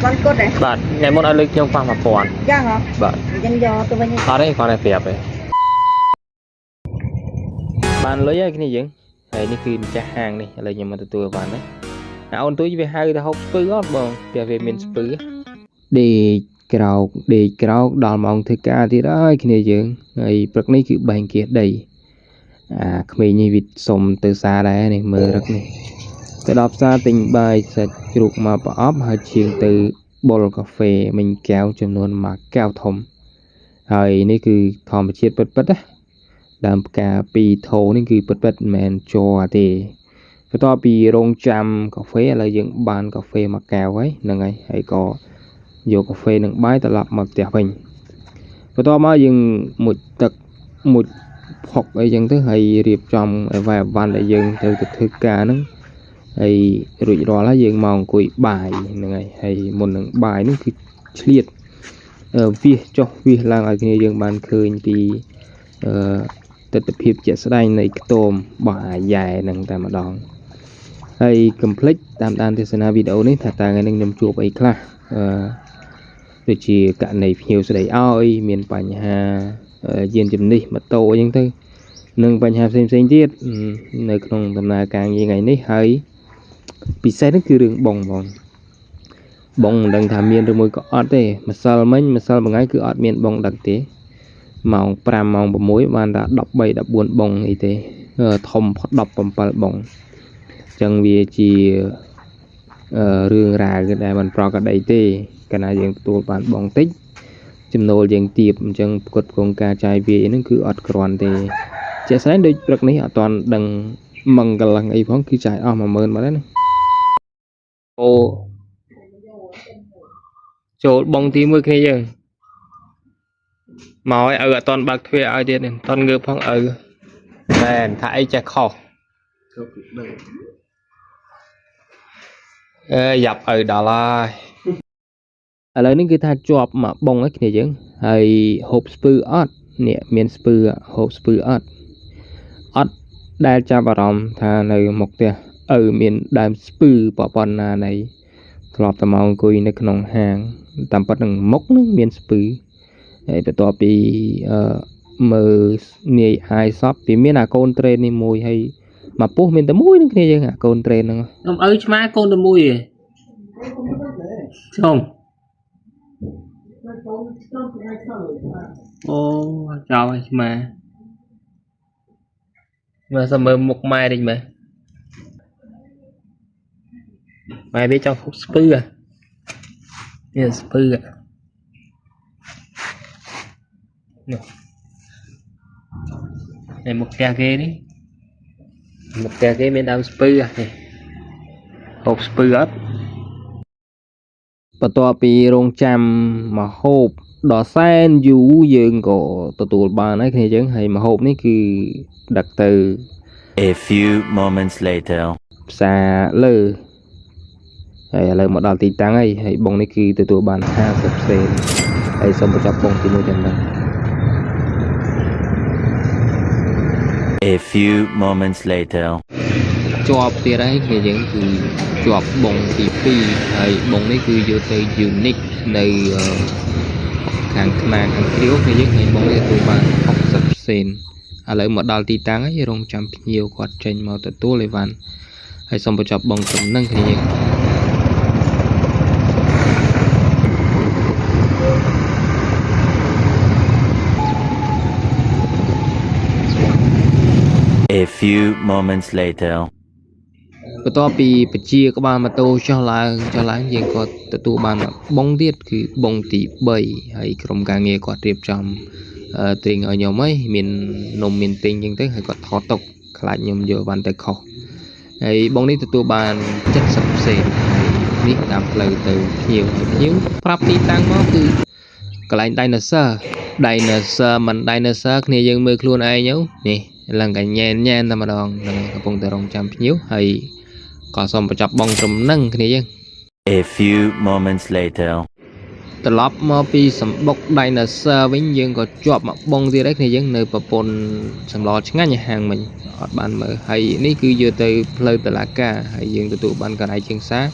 con cốt đấy bạn ngày mốt ăn lịch trong khoảng một tuần giang hả bạn dân do tôi bên ở đây còn này tiệp ấy bạn lấy cái này gì nàyนี่คือจะห่างนี่อะไรอย่างมันตัวbạn đấyเอาตัวไปให้แต่เขาปื้อก็บ่เปียเวมินปื้อđể ដល់ ម៉ោង ធ្វើការ ទៀត ហើយ គ្នា យើង ហើយ ព្រឹក នេះ គឺ បែង គាស ដី ក្មេង នេះ វា សុំ ទៅ ផ្សារ ដែរ នេះ មើល រឹក នេះ ទៅ ដល់ ផ្សារ ទិញ បាយ សាច់ ជ្រូក មក ប្រអប់ ហើយ ឈៀង ទៅ បុល កាហ្វេ មិញ កែវ ចំនួន 1 កែវ ធំ ហើយ នេះ គឺ ធម្មជាតិ ពិតៗ ណា ដើម ផ្កា 2 ថូ នេះ គឺ ពិតៗ មិនមែន ជ័រ ទេ បន្ទាប់ ពី រងចាំ កាហ្វេ ឥឡូវ យើង បាន កាហ្វេ 1 កែវ ហើយ ហ្នឹង ហើយ ហើយ ក៏ យក កាហ្វេ និង បាយ ត្រឡប់ មក ផ្ទះ វិញ បន្ទាប់ មក យើង មុជ ទឹក មុជ ផុក អី ចឹង ទៅ ហើយ រៀបចំ អីវ៉ៃអវ៉ាន់ ដែល យើង ត្រូវ ទៅ ធ្វើការ ហ្នឹង ហើយ រួច រាល់ ហើយ យើង មក អង្គុយ បាយ ហ្នឹង ហើយ ហើយ មុន នឹង បាយ ហ្នឹង គឺ ឆ្លៀត វាស ចុះ វាស ឡើង ឲ្យ គ្នា យើង បាន ឃើញ ពី ទិដ្ឋភាព ជាក់ស្ដែង នៃ ខ្ទម របស់ អាយ៉ែ ហ្នឹង តែ ម្ដង ហើយ កុំភ្លេច តាមដាន ទេសនា វីដេអូ នេះ ថា តើ ថ្ងៃ នេះ ខ្ញុំ ជួប អី ខ្លះ ដូចជា ករណី ភ្ញៀវ ស្ដីឲ្យ មាន បញ្ហា យាន ជំនិះ ម៉ូតូ អី ចឹង ទៅ និង បញ្ហា ផ្សេងៗ ទៀត នៅ ក្នុង ដំណើរ ការងារ ថ្ងៃ នេះ ហើយ ពិសេស ហ្នឹង គឺ រឿង បង បង មិនដឹង ថា មាន ឬ មួយ ក៏ អត់ ទេ ម្សិល មិញ ម្សិល មួយ ថ្ងៃ គឺ អត់ មាន បង ដឹក ទេ ម៉ោង 5 ម៉ោង 6 បាន តែ 13 14 បង អី ទេ ធំ ផុត 17 បង ចឹង វា ជា រឿង រ៉ាវ ដែល មិន ប្រក្រតី ទេ កាលណា យើង ទទួល បាន បង តិច ចំណូល យើង ទាប អញ្ចឹង ផ្គត់ផ្គង់ ការ ចាយ វាយ ហ្នឹង គឺ អត់ គ្រាន់ ទេ ជាក់ស្ដែង ដូច ព្រឹក នេះ អត់ ទាន់ ដឹង មង្កលឹង អី ផង គឺ ចាយ អស់ 10000 បាត់ ហើយ ណា អូ ចូល បង ទី 1 គ្នា យើង មក ឲ្យ អត់ ទាន់ បើក ទ្វារ ឲ្យ ទៀត នេះ អត់ ទាន់ ងើប ផង មែន ថា អី ចេះ ខុស យ៉ាប់ ដល់ ហើយ ឥឡូវ នេះ គឺ ថា ជាប់ មក បង ហើយ គ្នា យើង ហើយ ហូប ស្ពឺ អត់ នេះ មាន ស្ពឺ ហូប ស្ពឺ អត់ ដែល ចាប់ អារម្មណ៍ ថា នៅ មុខ ផ្ទះ មាន ដើម ស្ពឺ ប៉ុណ្ណា ណី ធ្លាប់ តែ មក អង្គុយ នៅ ក្នុង ហាង តាម ពិត នឹង មុខ ហ្នឹង មាន ស្ពឺ ហើយ បន្ទាប់ ពី មើល នាយ អាយ សព ពី មាន អា កូន ត្រេន នេះ មួយ ហើយ មក ពោះ មាន តែ មួយ នឹង គ្នា យើង អា កូន ត្រេន ហ្នឹង ឆ្មា កូន តែ មួយ ឯង không ô chào anh mà sao mơ một mai đi mà mai biết trong phút spư à yes spư à này một kè ghê đi một kè ghê bên đau spư à hộp spư ấp បន្ទាប់ ពី រងចាំ មហូប ដ៏ សែន យូរ យើង ក៏ ទទួល បាន ហើយ គ្នា យើង ហើយ មហូប នេះ គឺ ដឹក ទៅ A few moments later ផ្សារ លើ ហើយ ឥឡូវ មក ដល់ ទីតាំង ហើយ ហើយ បង នេះ គឺ ទទួល បាន 50 សេន ហើយ សូម បញ្ចប់ បង ទី 1 ទាំង ហ្នឹង A few moments later ជាប់ ទៀត ហើយ គ្នា យើង គឺ ជាប់ បង ទី 2 ហើយ បង នេះ គឺ យក ទៅ unique នៅ ខាង ខ្នាង ខាង គ្រាវ គ្នា យើង ហើយ បង នេះ ទទួល បាន 60 សេន ឥឡូវ មក ដល់ ទីតាំង ហើយ រងចាំ ភ្ញៀវ គាត់ ចេញ មក ទទួល អីវ៉ាន់ ហើយ សូម បញ្ចប់ បង ត្រឹម ហ្នឹង គ្នា យើង A few moments later បន្ទាប់ ពី បជា ក្បាល ម៉ូតូ ចុះ ឡើង យើង គាត់ ទទួល បាន បង ទៀត គឺ បង ទី 3 ហើយ ក្រុម ការងារ គាត់ រៀបចំ ទិញ ឲ្យ ខ្ញុំ ហើយ មាន នំ មាន ទិញ ចឹង ទៅ ហើយ គាត់ ថត ទុក ខ្លាច ខ្ញុំ យក បាន ទៅ ខុស ហើយ បង នេះ ទទួល បាន 70 សេន នេះ តាម ផ្លូវ ទៅ ភ្ញៀវ ប្រាប់ ទី តាំង មក គឺ កន្លែង dinosaur មិន dinosaur គ្នា យើង មើល ខ្លួន ឯង ទៅ នេះ ឡើង កញ្ញែន តែ ម្ដង ហ្នឹង កំពុង តែ រងចាំ ភ្ញៀវ ហើយ ក៏ សូម បញ្ចប់ បង ត្រឹម ហ្នឹង គ្នា យើង A few moments later ត្រឡប់ មក ពី សម្បុក dinosaur វិញ យើង ក៏ ជាប់ មក បង ទៀត ហើយ គ្នា យើង នៅ ប្រពន្ធ សម្ល ឆ្ងាញ់ ហាង មិញ អត់ បាន មើល ហើយ នេះ គឺ យក ទៅ ផ្លូវ តុលាការ ហើយ យើង ទទួល បាន កន្លែង ជើងសារ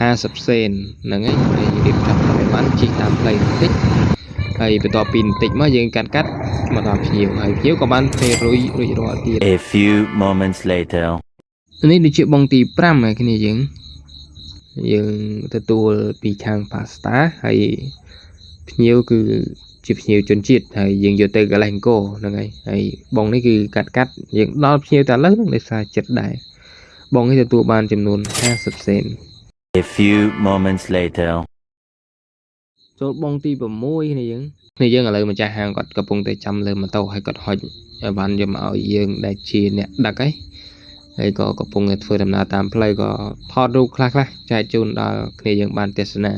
50 sen ហ្នឹងហើយរៀបចំឲ្យបានជីកតាមផ្លូវបន្តិចហើយបន្ទាប់ពីបន្តិចមកយើងកាត់មកដល់ភ្ញៀវហើយភ្ញៀវក៏បានពេលរួចរាល់ទៀត A few moments later. នេះដូចជាបងទី5ហើយគ្នាយើងទទួលពីខាង pasta ហើយភ្ញៀវគឺជាភ្ញៀវជនជាតិហើយយើងយកទៅកន្លែងអង្គរហ្នឹងហើយបងនេះគឺកាត់យើងដល់ភ្ញៀវតែឥឡូវហ្នឹងដោយសារចិត្តដែរបងនេះទទួលបានចំនួន50 sen. A few moments later. ចូលបងទី6គ្នាយើងឥឡូវម្ចាស់ហាងគាត់កំពុងតែចាំលើម៉ូតូហើយគាត់ហុចឲ្យបានយកមកឲ្យយើងដែលជាអ្នកដឹកហើយក៏កំពុងតែធ្វើដំណើរតាមផ្លូវក៏ថតរូបខ្លះចែកជូនដល់គ្នាយើងបានទស្សនា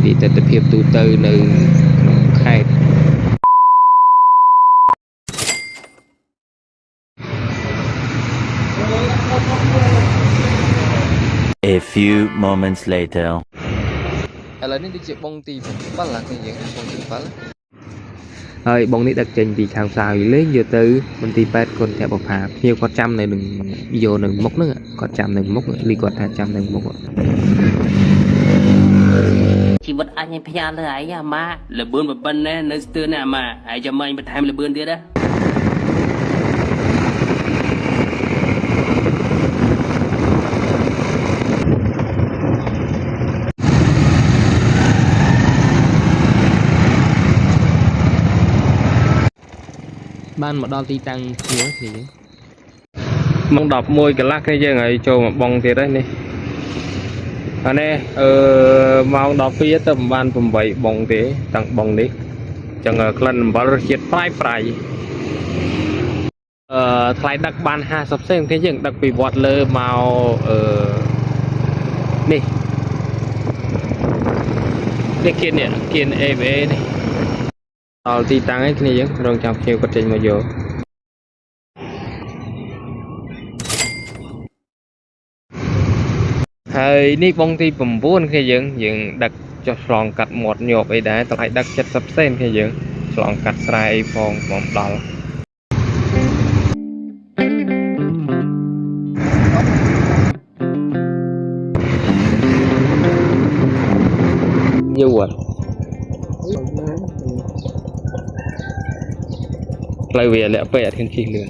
ពីទស្សនវិជ្ជាទូទៅនៅក្នុងខេត្ត A few moments later. ឥឡូវនេះដូចជាបងទី7ឡើងគ្នាយើងបងទី7ហើយបងនេះដឹកចេញពីខាងផ្សារលេងយកទៅមន្ទីរពេទ្យគុណធបុផាភ្ញៀវគាត់ចាំនៅនឹងយកនៅមុខហ្នឹងគាត់ចាំនៅមុខលីគាត់ថាចាំនៅមុខ ជីវិតអញឲ្យផ្ញើលើឯងអាម៉ាលបឿនប៉ុណ្ណេះនៅស្ទើរនេះអាម៉ាហើយចាំអញបន្ថែមលបឿនទៀតណា បានមកដល់ទីតាំងភ្ញៀវគ្នាយើងម៉ោង 11 កន្លះគ្នាយើងហើយចូលមកបងទៀតហើយនេះអានេះម៉ោង 12 ទៅបាន 8 បងទេតាំងបងនេះចឹងក្លិនអំបិលរសជាតិប្រៃថ្លៃដឹកបាន 50 sen គ្នាយើងដឹកពីវត្តលើមកនេះគៀន AVA នេះដល់ទីតាំងឯគ្នាយើងរងចាំភ្ញៀវគាត់ចេញមកយកហើយនេះបងទី 9 គ្នាយើងដឹកចុះឆ្លងកាត់មាត់ញប់អីដែរតម្លៃដឹក 70 sen គ្នាយើងឆ្លងកាត់ស្រែអីផងមកដល់យូរផ្លូវវាលាក់ពេកអត់ឃើញជិះលឿន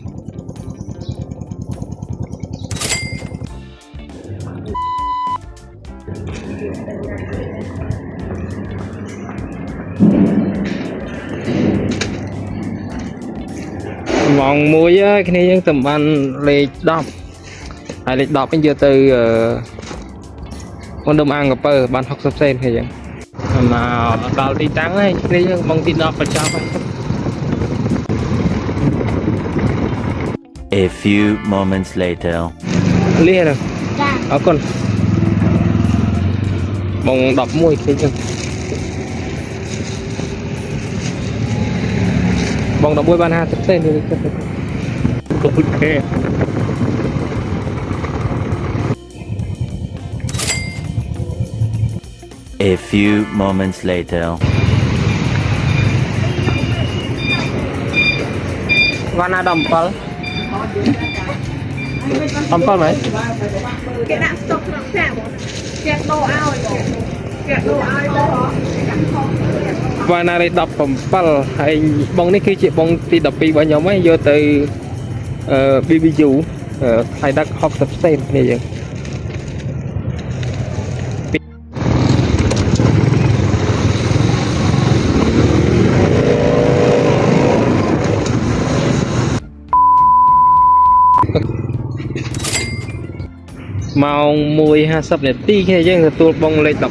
ម៉ោង 1 ហើយគ្នាយើងទៅបានលេខ 10 ហើយលេខ 10 វិញយកទៅមណ្ឌលអង្គពើបាន 60 sen គ្នាយើងមកដល់ទីតាំងហើយគ្នាយើងបងទី 10 បញ្ចប់ហើយ A few moments later. លះចាអរគុណបង 11 គ្នាយើងបង 11 បាន 50 sen នេះគិតអូខេ A few moments later. បានណា 17 7 មែនគេដាក់ស្តុកក្នុងផ្ទះបងគេដូរឲ្យគេដូរឲ្យទៅបានណាលេខ 17 ហើយបងនេះគឺជាបងទី 12 របស់ខ្ញុំហ្នឹងយកទៅBBQ ថ្លៃដឹក 60 sen គ្នាយើងម៉ោង 1:50 នាទីគ្នាយើងទទួលបងលេខ 13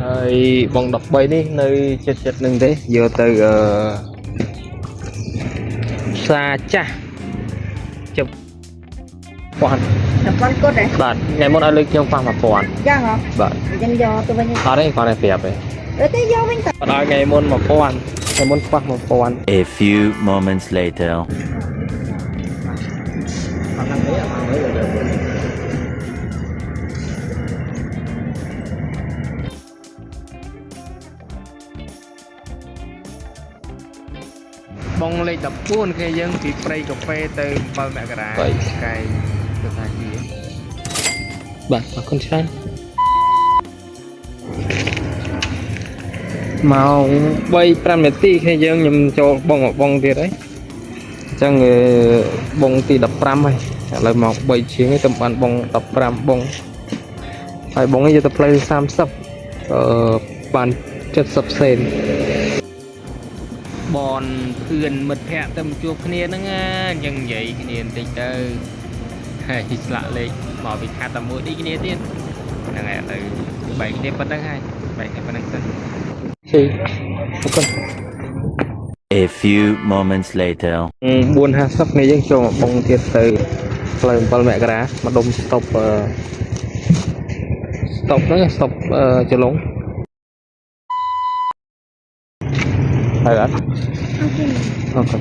ហើយបង 13 នេះនៅចិត្តនឹងទេយកទៅផ្សារចាស់ជិបពាន់គាត់ដែរបាទថ្ងៃមុនឲ្យលើកខ្ញុំប៉ះ 1000 យ៉ាងហ៎បាទអញ្ចឹងយកទៅវិញអត់ទេគាត់តែប្រាប់ទេទៅយកវិញទៅគាត់ឲ្យថ្ងៃមុន 1000 ថ្ងៃមុនប៉ះ 1000 A few moments later. បងលេខ 14 គេយើងពីព្រៃកាហ្វេទៅ 7 មករាកាយទៅថាជា បាទអរគុណច្រើនម៉ោង3-5នាទីគ្នាយើងខ្ញុំចូលបងទៀតហើយអញ្ចឹងបងទី15ហើយឥឡូវមក3ជាងទៅបានបង15បងហើយបងនេះយកទៅផ្លូវ30បាន70សេនបនเพื่อนមិត្តភ័ក្តិទៅជួបគ្នាហ្នឹងអញ្ចឹងនិយាយគ្នាបន្តិចទៅហើយស្លាកលេខមកពីខាត់តែមួយនេះគ្នាទៀតហ្នឹងហើយទៅបែកគ្នាប៉ុណ្្នឹងហើយបែកគ្នាប៉ុណ្្នឹងទៅជិះអរគុណ A few moments later. 4:50នេះយើងចូលមកបងទៀតទៅផ្លូវ7មករាម្ដុំស្តុបហ្នឹងស្តុបចលងហើយអត់អូខេ